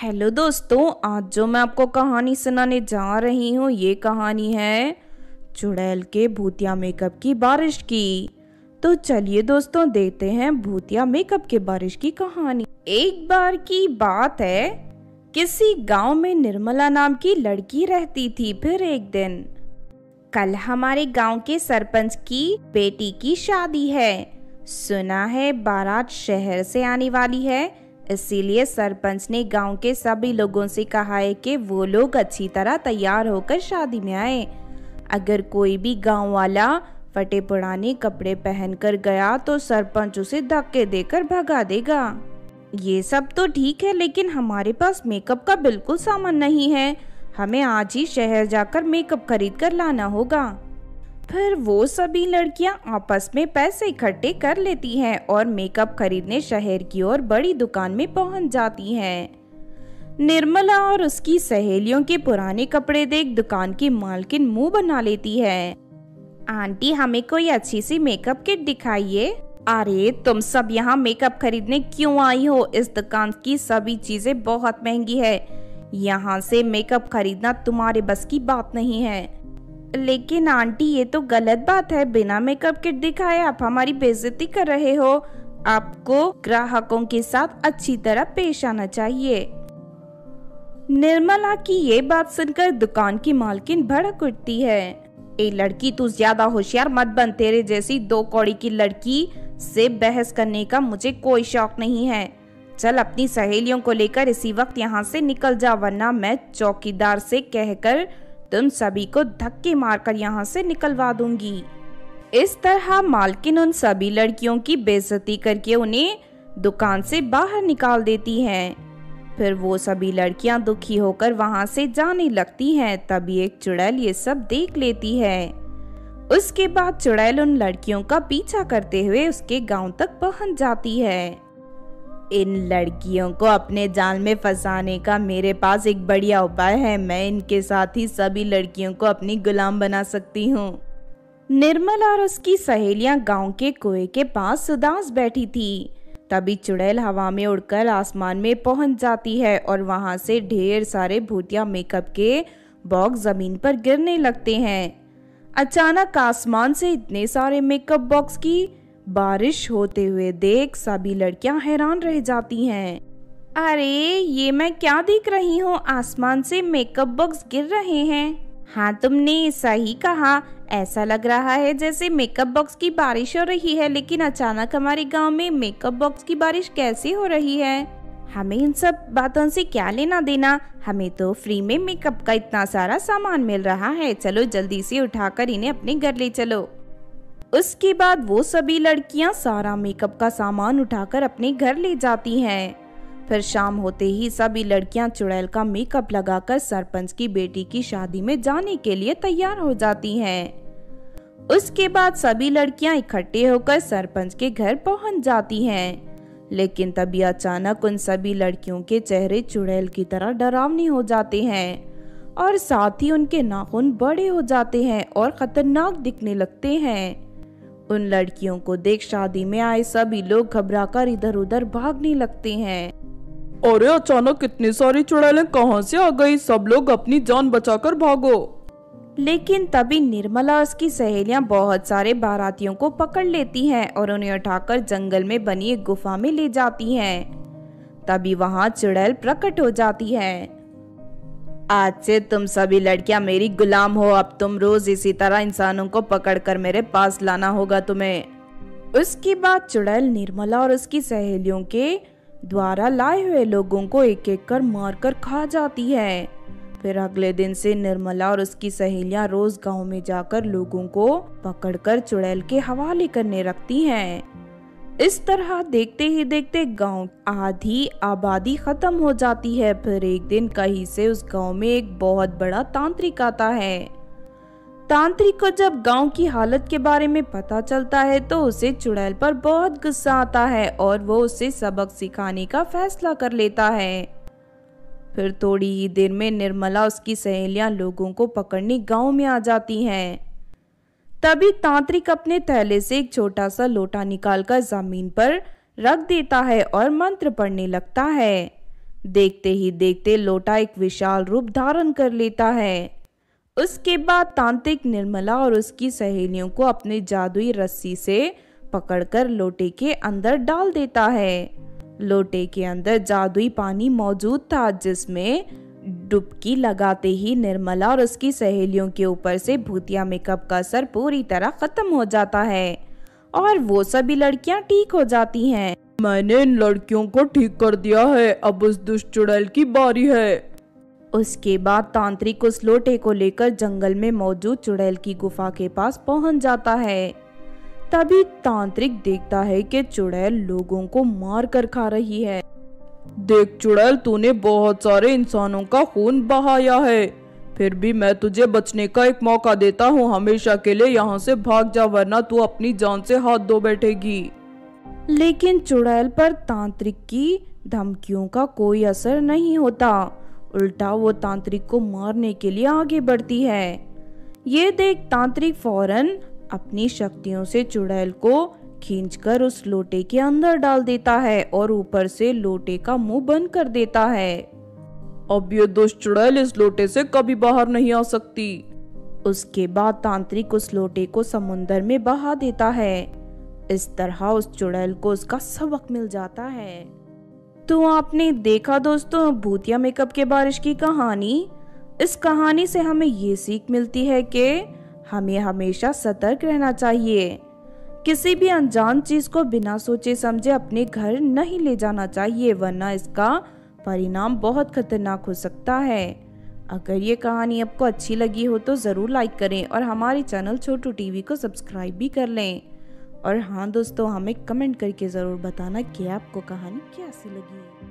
Hello दोस्तों, आज जो मैं आपको कहानी सुनाने जा रही हूँ ये कहानी है चुड़ैल के भूतिया मेकअप की बारिश की। तो चलिए दोस्तों देखते हैं भूतिया मेकअप के बारिश की कहानी। एक बार की बात है, किसी गांव में निर्मला नाम की लड़की रहती थी। फिर एक दिन, कल हमारे गांव के सरपंच की बेटी की शादी है। सुना है बारात शहर से आने वाली है, इसीलिए सरपंच ने गांव के सभी लोगों से कहा है कि वो लोग अच्छी तरह तैयार होकर शादी में आए। अगर कोई भी गांव वाला फटे पुराने कपड़े पहनकर गया तो सरपंच उसे धक्के देकर भगा देगा। ये सब तो ठीक है, लेकिन हमारे पास मेकअप का बिल्कुल सामान नहीं है। हमें आज ही शहर जाकर मेकअप खरीद कर लाना होगा। फिर वो सभी लड़कियां आपस में पैसे इकट्ठे कर लेती हैं और मेकअप खरीदने शहर की ओर बड़ी दुकान में पहुंच जाती हैं। निर्मला और उसकी सहेलियों के पुराने कपड़े देख दुकान की मालकिन मुंह बना लेती है। आंटी, हमें कोई अच्छी सी मेकअप किट दिखाइए। अरे तुम सब यहाँ मेकअप खरीदने क्यों आई हो? इस दुकान की सभी चीजें बहुत महंगी है, यहाँ से मेकअप खरीदना तुम्हारे बस की बात नहीं है। लेकिन आंटी, ये तो गलत बात है। बिना मेकअप किट दिखाए आप हमारी बेइज्जती कर रहे हो। आपको ग्राहकों के साथ अच्छी तरह पेश आना चाहिए। निर्मला की ये बात सुनकर दुकान की मालकिन भड़क उठती है। ए लड़की, तू ज्यादा होशियार मत बन। तेरे जैसी दो कौड़ी की लड़की से बहस करने का मुझे कोई शौक नहीं है। चल अपनी सहेलियों को लेकर इसी वक्त यहाँ से निकल जा, वरना मैं चौकीदार से कहकर तुम सभी को धक्के मारकर यहाँ से निकलवा दूंगी। इस तरह मालकिन उन सभी लड़कियों की बेइज्जती करके उन्हें दुकान से बाहर निकाल देती हैं। फिर वो सभी लड़कियां दुखी होकर वहां से जाने लगती हैं। तभी एक चुड़ैल ये सब देख लेती है। उसके बाद चुड़ैल उन लड़कियों का पीछा करते हुए उसके गांव तक पहुंच जाती है। इन लड़कियों को अपने जाल में फंसाने का मेरे पास एक बढ़िया उपाय है। मैं इनके साथ ही सभी लड़कियों को अपनी गुलाम बना सकती हूँ। निर्मला और उसकी सहेलियां गांव के कुएं के पास उदास बैठी थी। तभी चुड़ैल हवा में उड़कर आसमान में पहुंच जाती है और वहां से ढेर सारे भूतिया मेकअप के बॉक्स जमीन पर गिरने लगते हैं। अचानक आसमान से इतने सारे मेकअप बॉक्स की बारिश होते हुए देख सभी लड़कियां हैरान रह जाती हैं। अरे ये मैं क्या देख रही हूँ? आसमान से मेकअप बॉक्स गिर रहे हैं। हाँ, तुमने सही कहा। ऐसा लग रहा है जैसे मेकअप बॉक्स की बारिश हो रही है, लेकिन अचानक हमारे गांव में मेकअप बॉक्स की बारिश कैसे हो रही है? हमें इन सब बातों से क्या लेना देना? हमें तो फ्री में मेकअप का इतना सारा सामान मिल रहा है। चलो जल्दी से उठाकर इन्हें अपने घर ले चलो। उसके बाद वो सभी लड़कियां सारा मेकअप का सामान उठाकर अपने घर ले जाती हैं। फिर शाम होते ही सभी लड़कियां चुड़ैल का मेकअप लगाकर सरपंच की बेटी की शादी में जाने के लिए तैयार हो जाती हैं। उसके बाद सभी लड़कियां इकट्ठे होकर सरपंच के घर पहुंच जाती हैं। लेकिन तभी अचानक उन सभी लड़कियों के चेहरे चुड़ैल की तरह डरावने हो जाते हैं और साथ ही उनके नाखून बड़े हो जाते हैं और खतरनाक दिखने लगते हैं। उन लड़कियों को देख शादी में आए सभी लोग घबराकर इधर उधर भागने लगते हैं। अरे अचानक इतनी सारी चुड़ैलें कहाँ से आ गई? सब लोग अपनी जान बचाकर भागो। लेकिन तभी निर्मला और उसकी सहेलियां बहुत सारे बारातियों को पकड़ लेती हैं और उन्हें उठाकर जंगल में बनी एक गुफा में ले जाती हैं। तभी वहां चुड़ैल प्रकट हो जाती है। आज से तुम सभी लड़कियां मेरी गुलाम हो। अब तुम रोज इसी तरह इंसानों को पकड़कर मेरे पास लाना होगा तुम्हें। उसके बाद चुड़ैल निर्मला और उसकी सहेलियों के द्वारा लाए हुए लोगों को एक एक कर मारकर खा जाती है। फिर अगले दिन से निर्मला और उसकी सहेलियां रोज गांव में जाकर लोगों को पकड़कर चुड़ैल के हवाले करने रखती हैं। इस तरह देखते ही देखते गांव आधी आबादी खत्म हो जाती है। फिर एक दिन कहीं से उस गांव में एक बहुत बड़ा तांत्रिक आता है। तांत्रिक को जब गांव की हालत के बारे में पता चलता है तो उसे चुड़ैल पर बहुत गुस्सा आता है और वो उसे सबक सिखाने का फैसला कर लेता है। फिर थोड़ी ही देर में निर्मला उसकी सहेलियां लोगों को पकड़ने गांव में आ जाती हैं। तभी तांत्रिक अपने थैले से एक छोटा सा लोटा निकालकर जमीन पर रख देता है और मंत्र पढ़ने लगता है। देखते ही देखते लोटा एक विशाल रूप धारण कर लेता है। उसके बाद तांत्रिक निर्मला और उसकी सहेलियों को अपनी जादुई रस्सी से पकड़कर लोटे के अंदर डाल देता है। लोटे के अंदर जादुई पानी मौजूद था, जिसमें डुबकी लगाते ही निर्मला और उसकी सहेलियों के ऊपर से भूतिया मेकअप का असर पूरी तरह खत्म हो जाता है और वो सभी लड़कियां ठीक हो जाती हैं। मैंने इन लड़कियों को ठीक कर दिया है, अब उस दुष्ट चुड़ैल की बारी है। उसके बाद तांत्रिक उस लोटे को लेकर जंगल में मौजूद चुड़ैल की गुफा के पास पहुंच जाता है। तभी तांत्रिक देखता है कि चुड़ैल लोगों को मार कर खा रही है। देख चुड़ैल, तूने बहुत सारे इंसानों का खून बहाया है, फिर भी मैं तुझे बचने का एक मौका देता हूँ। हमेशा के लिए यहाँ से भाग जा, वरना तू अपनी जान से हाथ धो बैठेगी। लेकिन चुड़ैल पर तांत्रिक की धमकियों का कोई असर नहीं होता, उल्टा वो तांत्रिक को मारने के लिए आगे बढ़ती है। ये देख तांत्रिक फौरन अपनी शक्तियों से चुड़ैल को खींचकर उस लोटे के अंदर डाल देता है और ऊपर से लोटे का मुंह बंद कर देता है। अब ये दुष्ट चुड़ैल इस लोटे से कभी बाहर नहीं आ सकती। उसके बाद तांत्रिक उस लोटे को समुंदर में बहा देता है। इस तरह उस चुड़ैल को उसका सबक मिल जाता है। तो आपने देखा दोस्तों भूतिया मेकअप के बारिश की कहानी। इस कहानी से हमें ये सीख मिलती है कि हमें हमेशा सतर्क रहना चाहिए। किसी भी अनजान चीज को बिना सोचे समझे अपने घर नहीं ले जाना चाहिए, वरना इसका परिणाम बहुत खतरनाक हो सकता है। अगर ये कहानी आपको अच्छी लगी हो तो ज़रूर लाइक करें और हमारे चैनल छोटू टीवी को सब्सक्राइब भी कर लें। और हाँ दोस्तों, हमें कमेंट करके ज़रूर बताना कि आपको कहानी कैसी लगी।